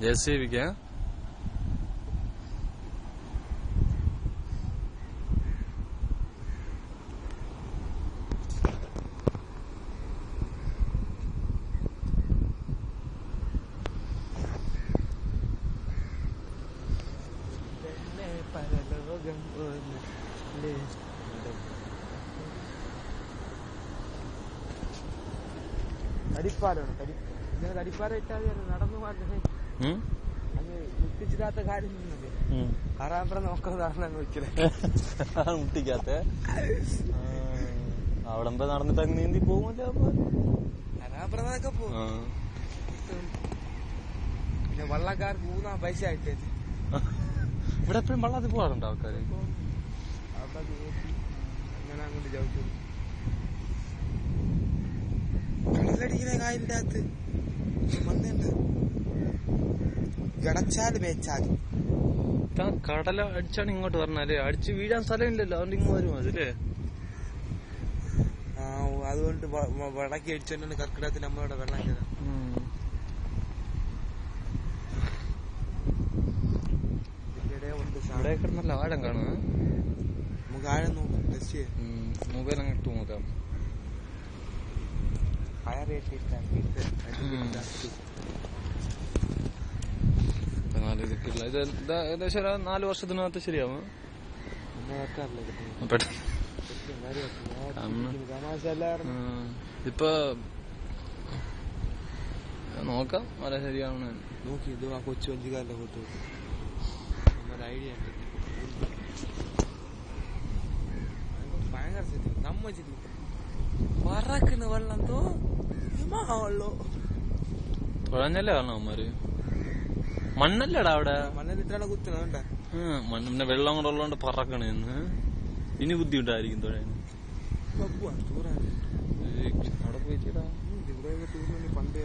ജെസിബിക്ക് തടിപ്പാലാണ് തടിപ്പാറ ഇട്ടാൽ നടന്നു പോകാൻ മുട്ടിച്ചിടാത്ത കാര്യം ആറാമ്പറ നോക്കുന്നതാണ് മുട്ടിക്കാത്ത അവിടെ നടന്നിട്ട് അങ്ങ് നീന്തി പോകുമല്ലോ. ആറാമ്പറൊക്കെ പോകും. പിന്നെ വള്ളക്കാർക്ക് ഊന്നാൻ പൈസ ആയിട്ട് ഇവിടെ എപ്പോഴും വള്ളത്തിൽ പോകാറുണ്ട് ആൾക്കാർ. അവിടെ അങ്ങനെ അങ്ങോട്ട് ചവിട്ടും. കടലടിക്കുന്ന കായലിന്റെ അകത്ത് മണ്ണുണ്ട്. കിടച്ചാല് മേച്ചാല് കടല അടിച്ചാണ് ഇങ്ങോട്ട് പറഞ്ഞാലേ അടിച്ച് വീഴാൻ സ്ഥലമില്ലല്ലോ, അതുകൊണ്ട് ഇങ്ങ് വരും അതില്ലേ. അതുകൊണ്ട് വടക്കി അടിച്ചോണ്ടാണ് കർക്കിടകത്തിൽ നമ്മളിവിടെ വെള്ളം കയറാം. ഇവിടെ കിടന്നല്ല ആഴം കാണുക. നമുക്ക് ആഴം നോക്കാം, ടെസ്റ്റ് ചെയ്യാം. മൊബൈൽ അങ്ങോട്ട് നോക്കാം. ഇത് ഏകദേശം 4 വർഷത്തിനകത്ത് ശരിയാവും. ഇപ്പൊ നോക്കാം മല ശരിയാവണ നോക്കി. ഇത് ആ കൊച്ചു വഞ്ചിക്കാരന്റെ ഫോട്ടോ ഐഡിയ ഉണ്ട്. ഭയങ്കര നമ്മ പറക്കുന്ന വെള്ളം തോ വെള്ളം തുഴഞ്ഞല്ലേ കാണണം അവന്മാര്. മണ്ണല്ലടാ അവിടെ, മണ്ണിലിട്ടാണ് കുത്തുന്നത്. പിന്നെ വെള്ളം കൂടെ ഉള്ളതുകൊണ്ട് പറക്കണേന്ന്. ഇനി ബുദ്ധിമുട്ടായിരിക്കും തുഴയാൻ. അവിടെ പോയിട്ടാ പണ്ടേ